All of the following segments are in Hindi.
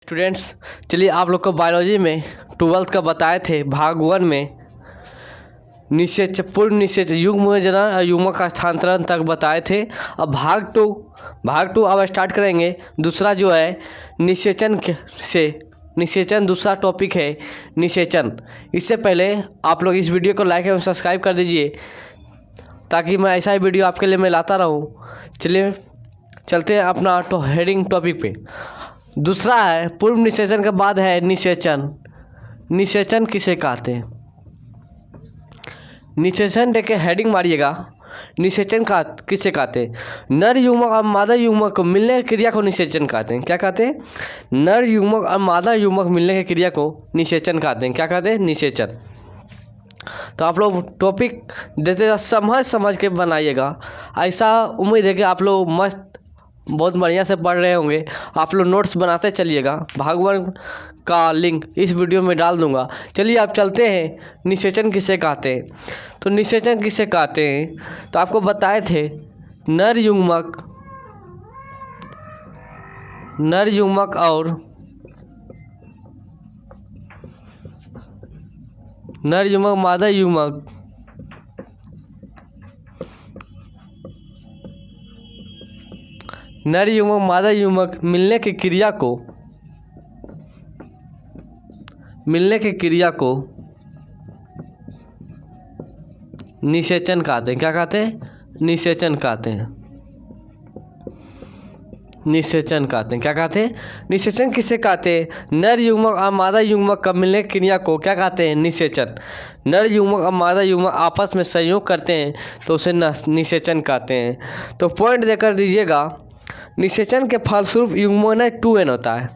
स्टूडेंट्स, चलिए आप लोग को बायोलॉजी में 12th का बताए थे भाग 1 में निषेचन, पूर्व निषेचन, युग्म जनन और युग्मक का स्थानांतरण तक बताए थे। अब भाग टू अब स्टार्ट करेंगे। दूसरा जो है निषेचन दूसरा टॉपिक है निषेचन। इससे पहले आप लोग इस वीडियो को लाइक एवं सब्सक्राइब कर दीजिए ताकि मैं ऐसा ही वीडियो आपके लिए मैं लाता रहूँ। चलिए चलते हैं अपना हेडिंग टॉपिक पे। दूसरा है पूर्व निषेचन के बाद है निषेचन। निषेचन किसे कहते हैं? निषेचन देख के हेडिंग मारिएगा। निषेचन का किसे कहते हैं? नर युग्मक और मादा युग्मक को मिलने की क्रिया को निषेचन कहते हैं। क्या कहते हैं? नर युग्मक और मादा युग्मक मिलने की क्रिया को निषेचन कहते हैं। क्या कहते हैं? निषेचन। तो आप लोग टॉपिक देते समझ के बनाइएगा। ऐसा उम्मीद है कि आप लोग मस्त बहुत बढ़िया से पढ़ रहे होंगे। आप लोग नोट्स बनाते चलिएगा। भाग 1 का लिंक इस वीडियो में डाल दूंगा। चलिए आप चलते हैं निषेचन किसे कहते हैं। तो निषेचन किसे कहते हैं तो आपको बताए थे नर युग्मक और नर युग्मक मादा युग्मक नर युग्मक मादा युग्मक मिलने की क्रिया को निषेचन कहते हैं। क्या कहते हैं? निषेचन कहते हैं। निषेचन कहते हैं। क्या कहते हैं? निषेचन किसे कहते हैं? नर युग्मक और मादा युग्मक का मिलने की क्रिया को क्या कहते हैं? निषेचन। नर युग्मक और मादा युग्मक आपस में संयोग करते हैं तो उसे निषेचन कहते हैं। तो पॉइंट देकर दीजिएगा। निषेचन के फलस्वरूप युग्मन 2n होता है।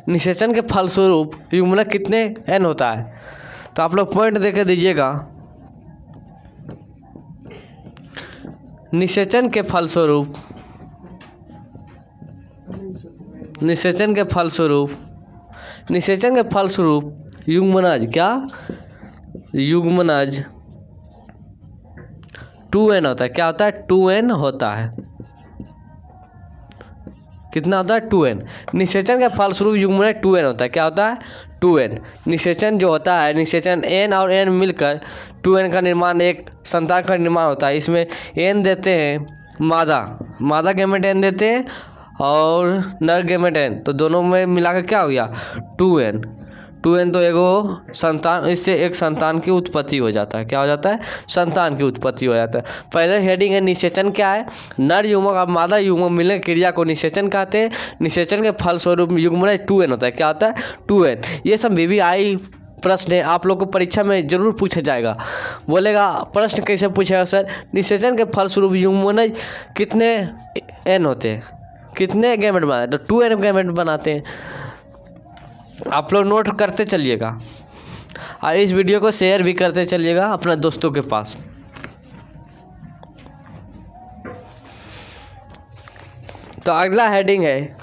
निषेचन के फलस्वरूप युग्मन कितने n होता है? तो आप लोग पॉइंट देकर दीजिएगा। निषेचन के फलस्वरूप युग्मनज क्या? युग्मनज 2n होता है। क्या होता है? 2n होता है। कितना होता है? 2n। निषेचन के फलस्वरूप युग्मन 2n होता है। क्या होता है? 2n। निषेचन जो होता है, निषेचन n और n मिलकर 2n का निर्माण, एक संतान का निर्माण होता है। इसमें n देते हैं मादा गैमेट n देते हैं और नर गैमेट n, तो दोनों में मिलाकर क्या हो गया? 2n। तो एगो संतान, इससे एक संतान की उत्पत्ति हो जाता है। क्या हो जाता है? संतान की उत्पत्ति हो जाता है। पहले हेडिंग है निषेचन क्या है? नर युग्मक और मादा युग्मक मिलने की क्रिया को निषेचन कहते हैं। निषेचन के फलस्वरूप युग्मन 2n होता है। क्या होता है? 2n। ये सब VVI प्रश्न है, आप लोग को परीक्षा में जरूर पूछा जाएगा। बोलेगा प्रश्न कैसे पूछेगा सर? निषेचन के फलस्वरूप युग्मन कितने n होते हैं, कितने गैमेट बनाते हैं? तो 2n गैमेट बनाते हैं। आप लोग नोट करते चलिएगा और इस वीडियो को शेयर भी करते चलिएगा अपने दोस्तों के पास। तो अगला हेडिंग है,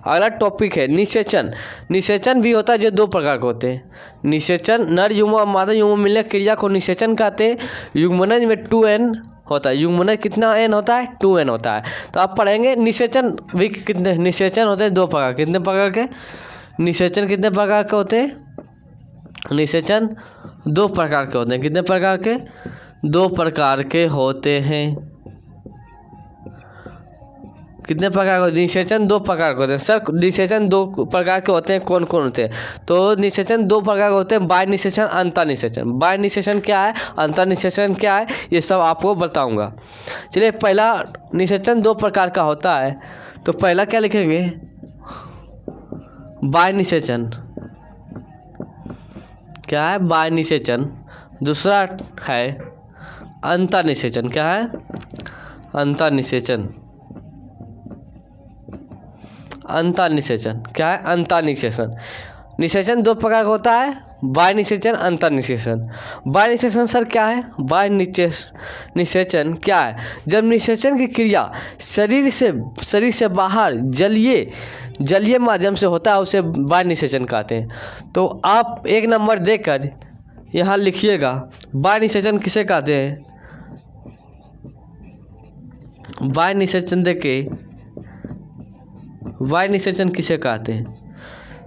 अगला टॉपिक है निषेचन। निषेचन भी होता है जो 2 प्रकार के होते हैं। निषेचन नर युग्मक और मादा युग्मक मिलने की क्रिया को निषेचन कहते हैं। युग्मनज में 2n होता है। युग्मनज कितना n होता है? 2n होता है। तो आप पढ़ेंगे निषेचन भी कितने निषेचन होते हैं? 2 प्रकार। कितने प्रकार के निषेचन? कितने प्रकार के होते हैं? निषेचन 2 प्रकार के होते हैं। कितने प्रकार के? 2 प्रकार के होते हैं। कितने प्रकार के? निषेचन 2 प्रकार के होते हैं। सर निषेचन 2 प्रकार के होते हैं, कौन कौन होते हैं? तो निषेचन 2 प्रकार के होते हैं, बाह्य निषेचन, अंतर निषेचन। बाह्य निषेचन क्या है, अंतर निषेचन क्या है, ये सब आपको बताऊंगा। चलिए, पहला निषेचन 2 प्रकार का होता है। तो पहला क्या लिखेंगे? बाह्य निषेचन। क्या है? बाह्य निषेचन। दूसरा है अंतर निषेचन। क्या है? अंतर निषेचन। अंतर निषेचन क्या है? अंतर निषेचन। निषेचन 2 प्रकार का होता है, बाह्य निषेचन, अंतर निषेचन। बाह्य निषेचन सर क्या है? बाह्य निषेचन क्या है? जब निषेचन की क्रिया शरीर से बाहर जलीय माध्यम से होता है उसे बाह्य निषेचन कहते हैं। तो आप 1 नंबर देकर यहाँ लिखिएगा, बाह्य निषेचन किसे कहते हैं? बाह्य निषेचन देके वाय निषेचन किसे कहते हैं?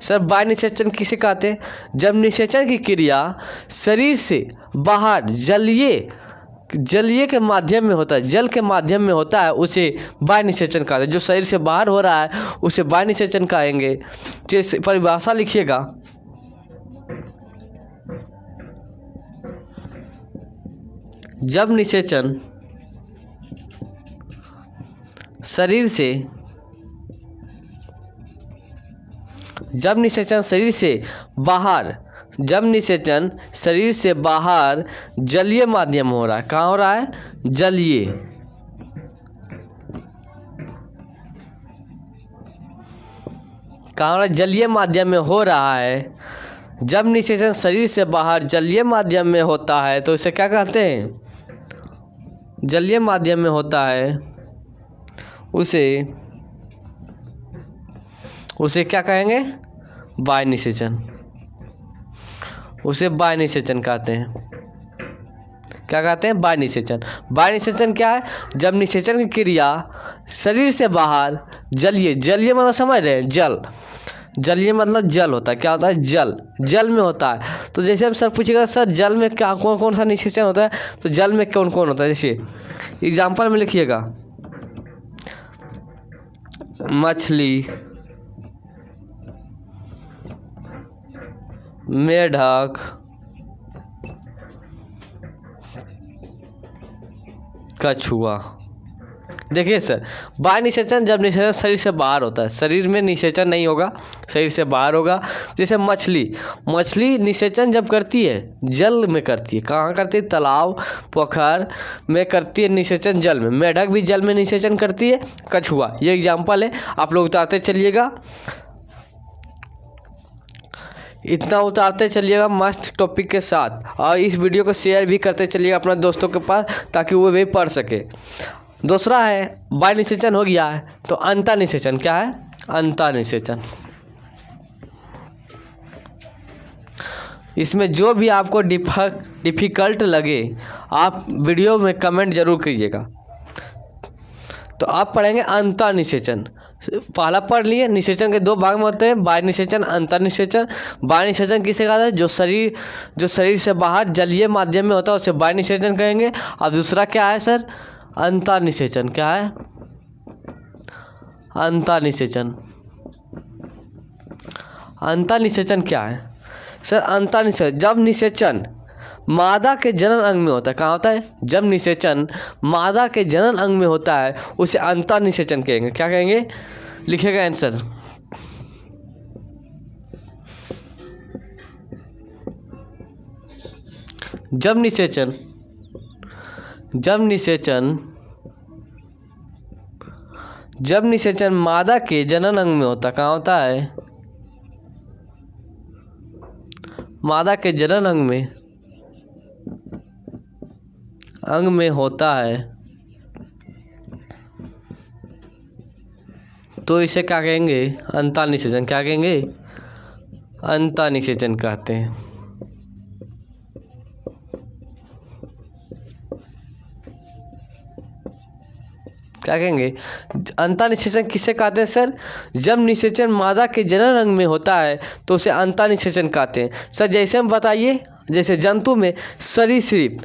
सर बाह्य निषेचन किसे कहते हैं? जब निषेचन की क्रिया शरीर से बाहर जलीय के माध्यम में होता है, जल के माध्यम में होता है, उसे बाह्य निषेचन कहते हैं। जो शरीर से बाहर हो रहा है उसे बाह्य निषेचन कहेंगे। जैसे परिभाषा लिखिएगा, जब निषेचन शरीर से बाहर जलीय माध्यम हो रहा है। कहाँ हो रहा है? जलीय। कहाँ हो रहा है? जलीय माध्यम में हो रहा है। जब निषेचन शरीर से बाहर जलीय माध्यम में होता है तो इसे क्या कहते हैं? जलीय माध्यम में होता है, उसे क्या कहेंगे? बाह्य निषेचन। उसे बाह्य निषेचन कहते हैं। क्या कहते हैं? बाह्य निषेचन। बाह्य निषेचन क्या है? जब निषेचन की क्रिया शरीर से बाहर जलीय मतलब समझ रहे हैं? जलीय मतलब जल होता है। क्या होता है? जल में होता है। तो जैसे हम सर पूछेगा सर जल में क्या कौन कौन सा निषेचन होता है, तो जल में कौन कौन होता है, जैसे एग्जाम्पल में लिखिएगा, मछली, मेढक, कछुआ। देखिए सर, बाह्य निषेचन जब निषेचन शरीर से बाहर होता है, शरीर में निषेचन नहीं होगा, शरीर से बाहर होगा। जैसे मछली निषेचन जब करती है जल में करती है। कहाँ करती है? तालाब पोखर में करती है निषेचन, जल में। मेढक भी जल में निषेचन करती है। कछुआ, ये एग्जाम्पल है, आप लोग उतारते चलिएगा, इतना उतारते चलिएगा मस्त टॉपिक के साथ, और इस वीडियो को शेयर भी करते चलिएगा अपने दोस्तों के पास ताकि वो भी पढ़ सके। दूसरा है बाह्य निषेचन हो गया है, तो अंतर निषेचन क्या है? अंतर निषेचन। इसमें जो भी आपको डिफ़िकल्ट लगे आप वीडियो में कमेंट जरूर कीजिएगा। तो आप पढ़ेंगे अंतर निषेचन। पहला पढ़ लिए, निषेचन के दो भाग में होते हैं, बाह्य निषेचन, अंतर निषेचन। बाह्य निषेचन किसे कहते हैं? जो शरीर से बाहर जलीय माध्यम में होता है उसे बाह्य निषेचन कहेंगे। अब दूसरा क्या है सर? अंतर निषेचन। क्या है? अंतर निषेचन। अंतर निषेचन क्या है सर? अंतर निषेचन जब निषेचन मादा के जनन अंग में होता है। कहाँ होता है? जब निषेचन मादा के जनन अंग में होता है उसे अंतर निषेचन कहेंगे। क्या कहेंगे? लिखेगा आंसर, जब निषेचन मादा के जनन अंग में होता है। कहाँ होता है? मादा के जनन अंग में होता है तो इसे क्या कहेंगे? अंतर निषेचन। क्या कहेंगे? अंतर निषेचन कहते हैं। क्या कहेंगे? अंतर निषेचन किसे कहते हैं सर? जब निषेचन मादा के जनन अंग में होता है तो उसे अंतर निषेचन कहते हैं। सर जैसे हम बताइए, जैसे जंतु में सरीसृप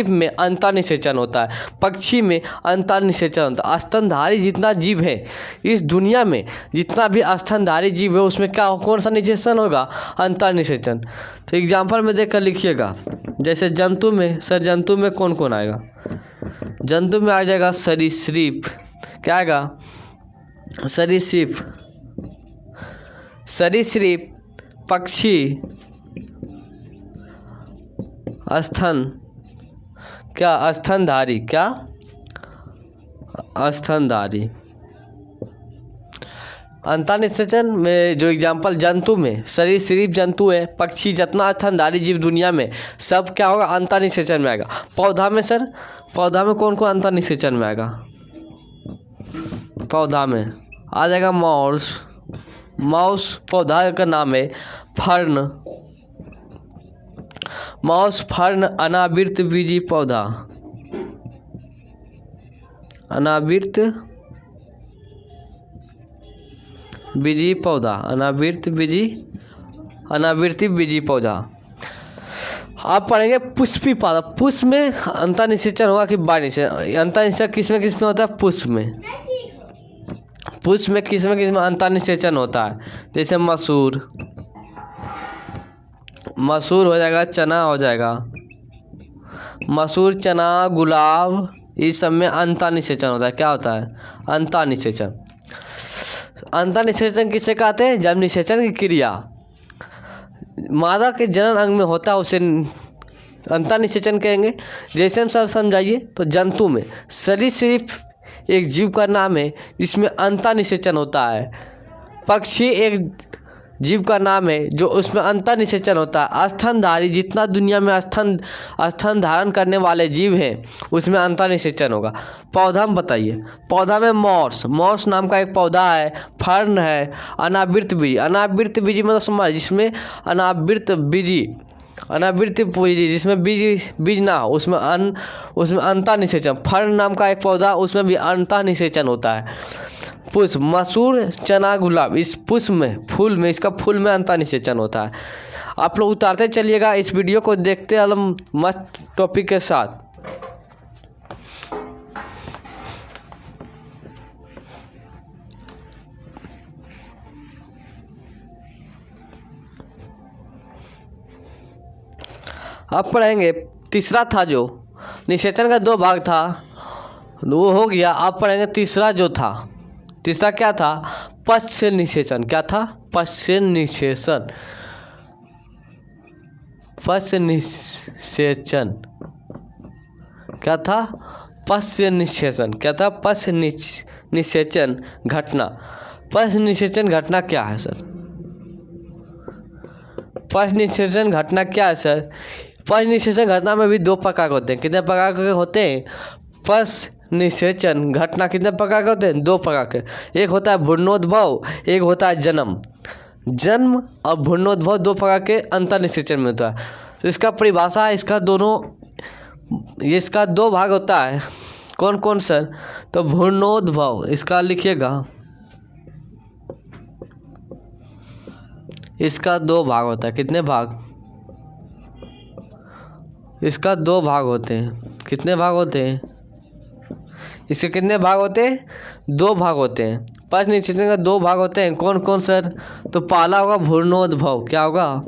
में अंतर निषेचन होता है, पक्षी में अंतर निषेचन होता है। स्तनधारी जितना जीव है इस दुनिया में, जितना भी स्तनधारी जीव है उसमें क्या कौन सा निषेचन होगा? अंतर निषेचन। तो एग्जाम्पल में देखकर लिखिएगा, जैसे जंतु में कौन कौन आएगा? जंतु में आ जाएगा सरीसृप। क्या आएगा? सरीसृप, पक्षी, स्तनधारी। क्या? स्तनधारी। अंतर निषेचन में जो एग्जाम्पल जंतु में सरीसृप जंतु है, पक्षी, जितना स्तनधारी जीव दुनिया में सब क्या होगा? अंतर निषेचन में आएगा। पौधा में सर, पौधा में कौन कौन अंतर निषेचन में आएगा? पौधा में आ जाएगा माउस पौधा का नाम है। फर्न अनावृत बीजी पौधा, अनावृत बीजी पौधा, अनावृति बीजी पौधा। आप पढ़ेंगे पुष्पी पौधा। पुष्प में अंतर निषेचन होगा कि बाह्य निषेचन? अंतर निषेचन किसमें होता है? पुष्प में। पुष्प में किसमें अंतर निषेचन होता है? जैसे मसूर हो जाएगा, चना हो जाएगा, मसूर, चना, गुलाब, इस सब में अंतर निषेचन होता है। क्या होता है? अंतर निषेचन। अंतर निषेचन किसे कहते हैं? जब निषेचन की क्रिया मादा के जनन अंग में होता है उसे अंतर निषेचन कहेंगे। जैसे हम सर समझाइए तो जंतु में सरीसृप एक जीव का नाम है जिसमें अंतर निषेचन होता है। पक्षी एक जीव का नाम है जो उसमें अंतर निषेचन होता है। स्तनधारी, जितना दुनिया में स्तन धारण करने वाले जीव हैं उसमें अंतर निषेचन होगा। पौधा में बताइए। पौधा में मॉस नाम का एक पौधा है, फर्न है, अनावृत बीजी मतलब समझ, जिसमें अनावृत बीजी जिसमें बीज ना हो उसमें अंतर निषेचन। फर्न नाम का एक पौधा, उसमें भी अंतर निषेचन होता है। पुष्प, मसूर, चना, गुलाब, इस पुष्प में फूल में अंतर निषेचन होता है। आप लोग उतारते चलिएगा इस वीडियो को, देखते अलम मस्त टॉपिक के साथ। अब पढ़ेंगे तीसरा था जो निषेचन का 2 भाग था वो हो गया। अब पढ़ेंगे तीसरा जो था। तीसरा क्या था? पश्च निषेचन। क्या था? पश्च निषेचन। क्या था? पश्च निषेचन। क्या था? पश्च निषेचन घटना। पश्च निषेचन घटना क्या है सर? पश्च निषेचन घटना क्या है सर? पश्च निषेचन घटना में भी 2 प्रकार के होते हैं। कितने प्रकार के होते हैं? पश्च निषेचन घटना कितने प्रकार के होते हैं? 2 प्रकार के। एक होता है भ्रूणोद्भव, एक होता है जन्म और भ्रूणोद्भव 2 प्रकार के अंतर निषेचन में होता है। तो इसका परिभाषा है, इसका 2 भाग होता है। कौन कौन सर? तो भ्रूणोद्भव, इसका लिखिएगा, इसका 2 भाग होता है। कितने भाग? इसका 2 भाग होते हैं। कितने भाग होते हैं? इसके कितने भाग होते हैं? 2 भाग होते हैं। पश्च निषेचन का 2 भाग होते हैं। कौन कौन सर? तो पहला होगा भ्रूणोद्भव। क्या होगा?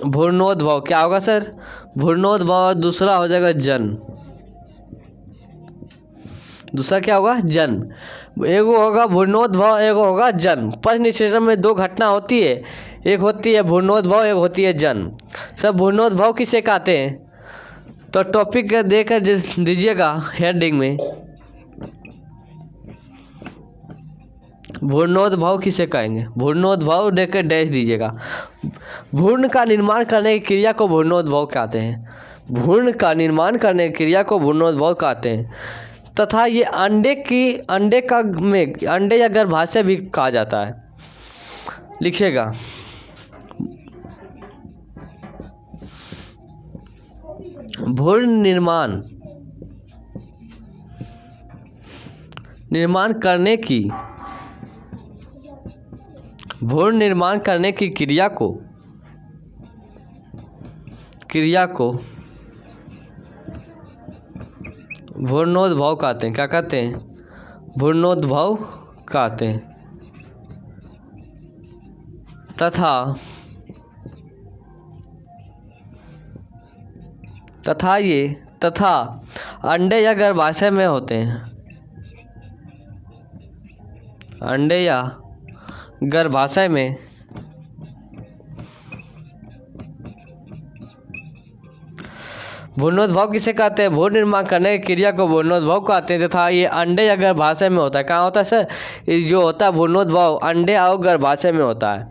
भ्रूणोद्भव क्या होगा सर? भ्रूणोद्भव। दूसरा हो जाएगा जन्म। दूसरा क्या होगा? जन्म। एक होगा भ्रूणोद्भव, एक होगा जन्म। पश्च निषेचन में 2 घटना होती है, एक होती है भ्रूणोद्भव, एक होती है जन्म। सब भ्रूणोद्भव किसे कहते हैं? तो टॉपिक देकर दीजिएगा हेडिंग में, भ्रूणोद्भव किसे कहेंगे? भ्रूणोद्भव देकर डैश दीजिएगा। भ्रूण का निर्माण करने की क्रिया को भ्रूणोद्भव कहते हैं। भ्रूण का निर्माण करने की क्रिया को भ्रूणोद्भव कहते हैं। तथा ये अंडे या गर्भाशय भी कहा जाता है। लिखिएगा, भ्रूण निर्माण करने की क्रिया को भ्रूणोद्भव कहते हैं। क्या कहते हैं? भ्रूणोद्भव कहते हैं। तथा अंडे या गर्भाशय में होते हैं। अंडे या गर्भाशय में भ्रूणोद्भव किसे कहते हैं? भ्रूण निर्माण करने की क्रिया को भ्रूणोद्भव कहते हैं। तथा ये अंडे या गर्भाशय में होता है। कहाँ होता है सर? ये जो होता है भ्रूणोद्भव अंडे और गर्भाशय में होता है।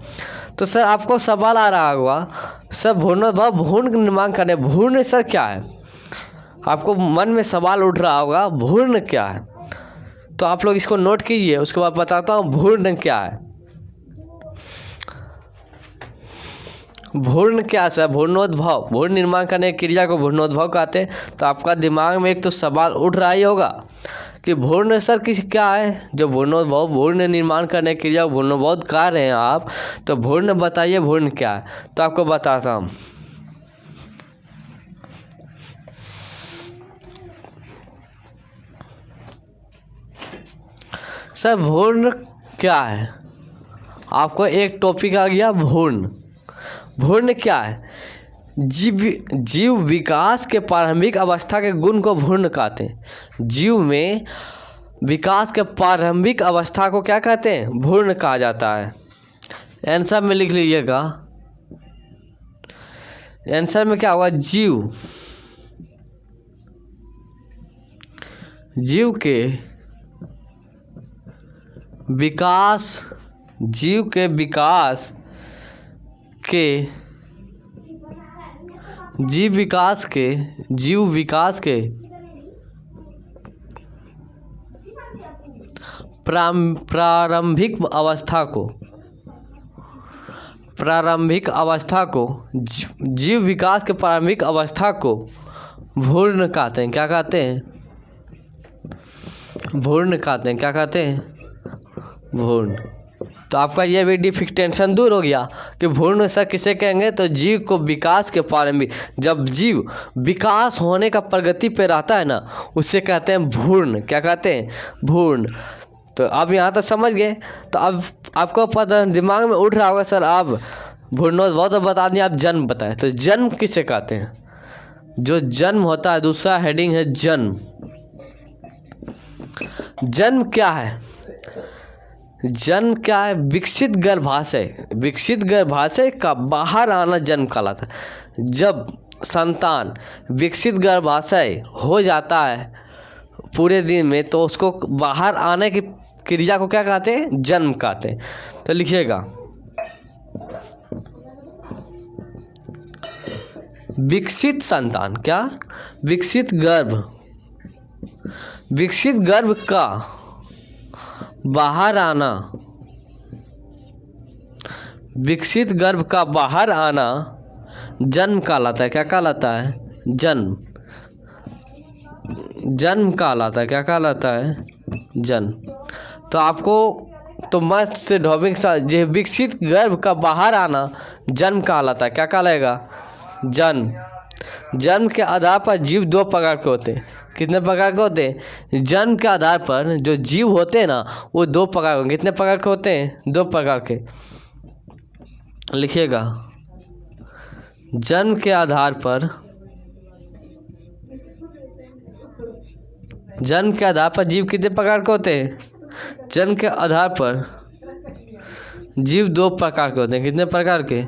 तो सर आपको सवाल आ रहा होगा, सर भ्रूणोद्भव भ्रूण निर्माण करने, भ्रूण सर क्या है? आपको मन में सवाल उठ रहा होगा भ्रूण क्या है? तो आप लोग इसको नोट कीजिए, उसके बाद बताता हूँ भ्रूण क्या है। भ्रूण क्या सर? भ्रूणोद्भव, भ्रूण निर्माण करने की क्रिया को भ्रूणोद्भव कहते हैं। तो आपका दिमाग में एक तो सवाल उठ रहा ही होगा कि भ्रूण सर किस क्या है, जो भ्रूण निर्माण करने के लिए भ्रूणबोध कह रहे हैं आप, तो भ्रूण बताइए भ्रूण क्या है। तो आपको बताता हूँ। सर भ्रूण क्या है, आपको एक टॉपिक आ गया भ्रूण। भ्रूण क्या है, जीव विकास के प्रारंभिक अवस्था के गुण को भ्रूण कहते हैं। जीव में विकास के प्रारंभिक अवस्था को क्या कहते हैं, भ्रूण कहा जाता है। आंसर में लिख लीजिएगा, आंसर में क्या होगा, जीव के विकास प्रारंभिक अवस्था को जीव विकास के प्रारंभिक अवस्था को भ्रूण कहते हैं। क्या कहते हैं, भ्रूण कहते हैं। क्या कहते हैं, भ्रूण। तो आपका ये भी डिफिकटेंशन दूर हो गया कि भ्रूण सर किसे कहेंगे, तो जीव को विकास के प्रारंभिक, जब जीव विकास होने का प्रगति पे रहता है ना, उसे कहते हैं भ्रूण। क्या कहते हैं, भ्रूण। तो अब यहाँ तक समझ गए। तो अब आपको पता दिमाग में उठ रहा होगा सर आप भ्रूणोद्भव तो बता दिए, आप जन्म बताएं। तो जन्म किसे कहते हैं, जो जन्म होता है, दूसरा हेडिंग है जन्म। जन्म क्या है, जन्म क्या है, विकसित गर्भाशय का बाहर आना जन्म कहलाता है। जब संतान विकसित गर्भाशय हो जाता है पूरे दिन में, तो उसको बाहर आने की क्रिया को क्या कहते हैं, जन्म कहते हैं। तो लिखिएगा, विकसित संतान, क्या, विकसित गर्भ का बाहर आना, विकसित गर्भ का बाहर आना जन्म कहलाता है। क्या कहलाता है, जन्म कहलाता है। क्या कहलाता है, जन्म। तो आपको तो मस्त से ढोबिंग सा, जो विकसित गर्भ का बाहर आना जन्म कहलाता है। क्या कहलाएगा, जन्म। जन्म के आधार पर जीव दो प्रकार के होते हैं। कितने प्रकार के होते हैं, जन्म के आधार पर जो जीव होते हैं ना, वो दो प्रकार के। कितने प्रकार के होते हैं, दो प्रकार के। लिखिएगा, जन्म के आधार पर जीव कितने प्रकार के होते हैं, जन्म के आधार पर जीव दो प्रकार के होते हैं। कितने प्रकार के,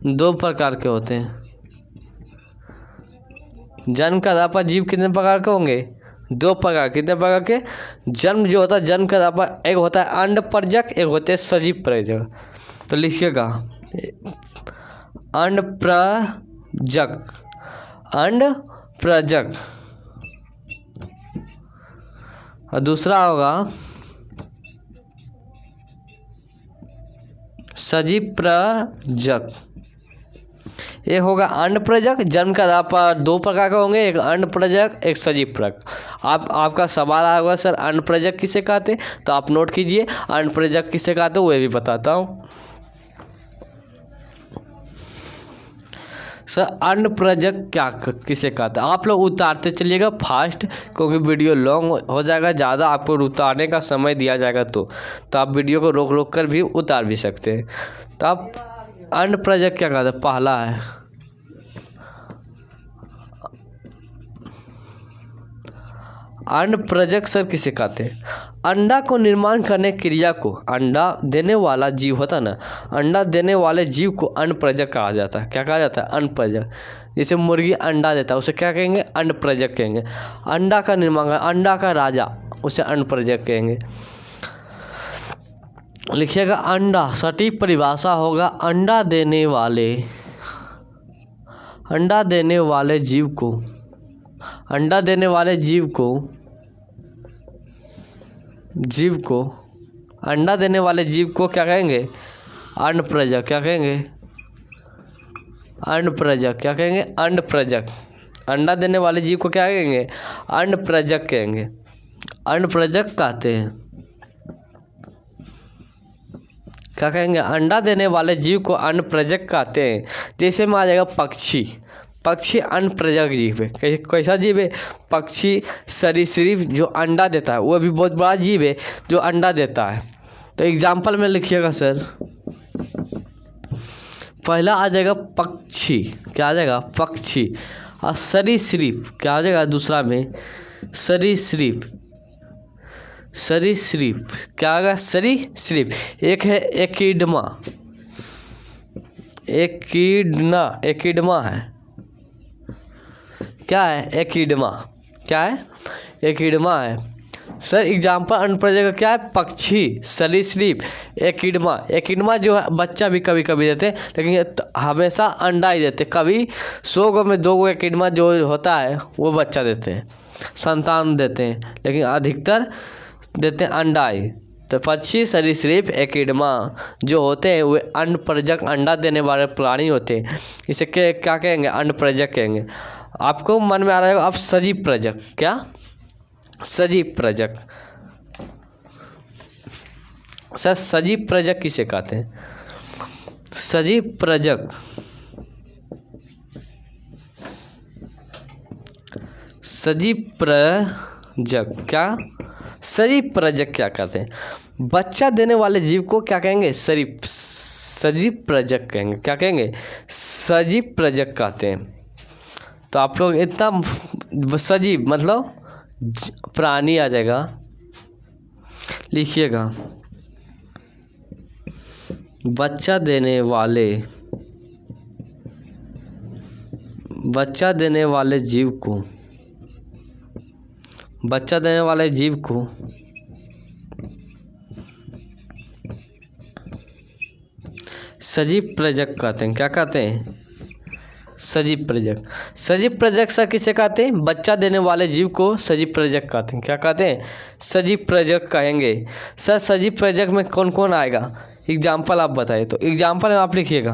दो प्रकार के होते हैं। जन्म के आधार पर जीव कितने प्रकार के होंगे, दो प्रकार। कितने प्रकार के, जन्म जो होता है जन्म के आधार पर, एक होता है अंडप्रजक, एक होते हैं सजीव प्रजक। तो लिखिएगा, अंडप्रजक, और दूसरा होगा सजीव प्रजक। ये होगा अंडप्रजक। जन्म के आधार पर दो प्रकार के होंगे, एक अंडप्रजक, एक सजीव प्रजक। आपका सवाल आया होगा सर अंडप्रजक किसे कहते हैं, तो आप नोट कीजिए, अंडप्रजक किसे कहते हैं वो भी बताता हूँ। सर अंडप्रजक क्या किसे कहते हैं, आप लोग उतारते चलिएगा फास्ट, क्योंकि वीडियो लॉन्ग हो जाएगा, ज़्यादा आपको उतारने का समय दिया जाएगा तो आप वीडियो को रोक कर भी उतार भी सकते हैं। तो आप अंडप्रजक क्या कहते हैं, पहला है अंडप्रजक सर किसे कहते हैं, अंडा को निर्माण करने की क्रिया को, अंडा देने वाला जीव होता है ना, अंडा देने वाले जीव को अंडप्रजक कहा जाता है। क्या कहा जाता है, अंडप्रजक। जैसे मुर्गी अंडा देता है उसे क्या कहेंगे, अंडप्रजक कहेंगे। अंडा का निर्माण, अंडा का राजा, उसे अंडप्रजक कहेंगे। लिखिएगा, अंडा सटीक परिभाषा होगा, अंडा देने वाले जीव को, अंडा देने वाले जीव को अंडा देने वाले जीव को क्या कहेंगे, अंडप्रजक। क्या कहेंगे, अंडप्रजक। क्या कहेंगे, अंडप्रजक। अंडा देने वाले जीव को क्या कहेंगे, अंडप्रजक कहेंगे। अनप्रजक कहते हैं। क्या कहेंगे? अंडा देने वाले जीव को अनप्रजक कहते हैं। जैसे में आ जाएगा पक्षी। पक्षी अनप्रजक जीव है। कैसा जीव है? पक्षी सरीसृप जो अंडा देता है, वो भी बहुत बड़ा जीव है जो अंडा देता है। तो एग्जाम्पल में लिखिएगा सर, पहला आ जाएगा पक्षी। क्या आ जाएगा? पक्षी। और सरीसृप क्या आ जाएगा? दूसरा में सरीसृप। सरीसृप क्या आएगा? सरीसृप। एक है एकिडमा। एकिडमा है। क्या है? एकिडमा। क्या है? एकिडमा है सर। एग्जाम्पल अनप्रजक का क्या है? पक्षी, सरीसृप, एकिडमा। एकिडमा जो है बच्चा भी कभी कभी देते हैं, लेकिन हमेशा अंडा ही देते। कभी 100 गो में 2 गो एकिडमा जो होता है वो बच्चा देते हैं, संतान देते हैं, लेकिन अधिकतर देते हैं अंडा ही। तो पक्षी, सरीसृप, एकिडमा जो होते हैं वे अनप्रजक अंडा देने वाले प्राणी होते हैं। इसे क्या कहेंगे? अनप्रजक कहेंगे। आपको मन में आ रहा है अब सजीव प्रजक। क्या? सजीव प्रजक। सर सजीव प्रजक किसे कहते हैं? सजीव प्रजक, सजीव प्रजक क्या? सजीव प्रजक क्या कहते हैं? बच्चा देने वाले जीव को क्या कहेंगे? सजीव प्रजक कहेंगे। क्या कहेंगे? सजीव प्रजक कहते हैं। तो आप लोग इतना सजीव मतलब प्राणी आ जाएगा, लिखिएगा। बच्चा देने वाले जीव को, बच्चा देने वाले जीव को सजीव प्रजक कहते हैं। क्या कहते हैं? सजीव प्रजक। सजीव प्रजक सर किसे कहते हैं? बच्चा देने वाले जीव को सजीव प्रजक कहते हैं। क्या कहते हैं? सजीव प्रजक कहेंगे। सर सजीव प्रजक में कौन कौन आएगा? एग्जाम्पल आप बताइए। तो एग्जाम्पल में आप लिखिएगा।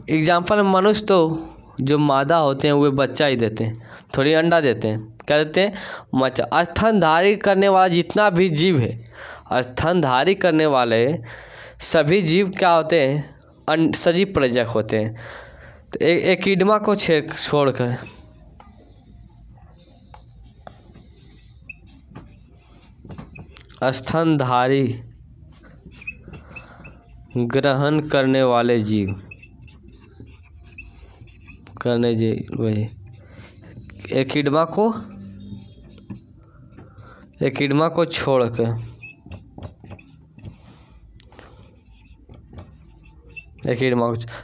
एग्जाम्पल में मनुष्य तो जो मादा होते हैं वे बच्चा ही देते हैं, थोड़ी अंडा देते हैं। क्या देते हैं? बच्चा। स्तनधारी करने वाला जितना भी जीव है, स्तनधारी करने वाले सभी जीव क्या होते हैं? सजीव प्रजक होते हैं। तो एकिडमा को छोड़कर स्तनधारी ग्रहण करने वाले जीव वही एकिडमा को छोड़कर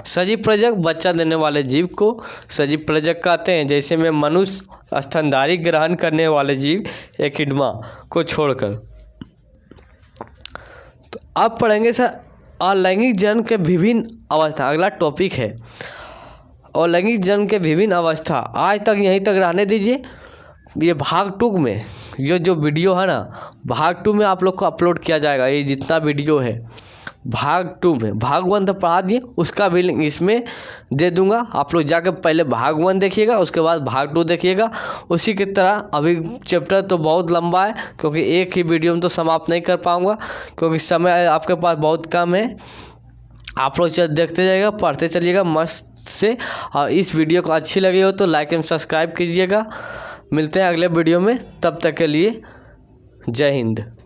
सजीव प्रजक बच्चा देने वाले जीव को सजीव प्रजक कहते हैं। जैसे में मनुष्य स्तनधारी ग्रहण करने वाले जीव एकिडमा को छोड़कर। तो अब पढ़ेंगे सर अलैंगिक जन्म के विभिन्न अवस्था। अगला टॉपिक है अलैंगिक जन्म के विभिन्न अवस्था। आज तक यहीं तक रहने दीजिए। ये भाग 2 में ये जो वीडियो है ना, भाग 2 में आप लोग को अपलोड किया जाएगा। ये जितना वीडियो है भाग 2 में, भाग 1 तो पढ़ा दिए, उसका भी लिंक इसमें दे दूंगा। आप लोग जाकर पहले भाग 1 देखिएगा, उसके बाद भाग 2 देखिएगा। उसी की तरह अभी चैप्टर तो बहुत लंबा है, क्योंकि एक ही वीडियो में तो समाप्त नहीं कर पाऊंगा, क्योंकि समय आपके पास बहुत कम है। आप लोग देखते जाइएगा, पढ़ते चलिएगा मस्त से। और इस वीडियो को अच्छी लगी हो तो लाइक एंड सब्सक्राइब कीजिएगा। मिलते हैं अगले वीडियो में, तब तक के लिए जय हिंद।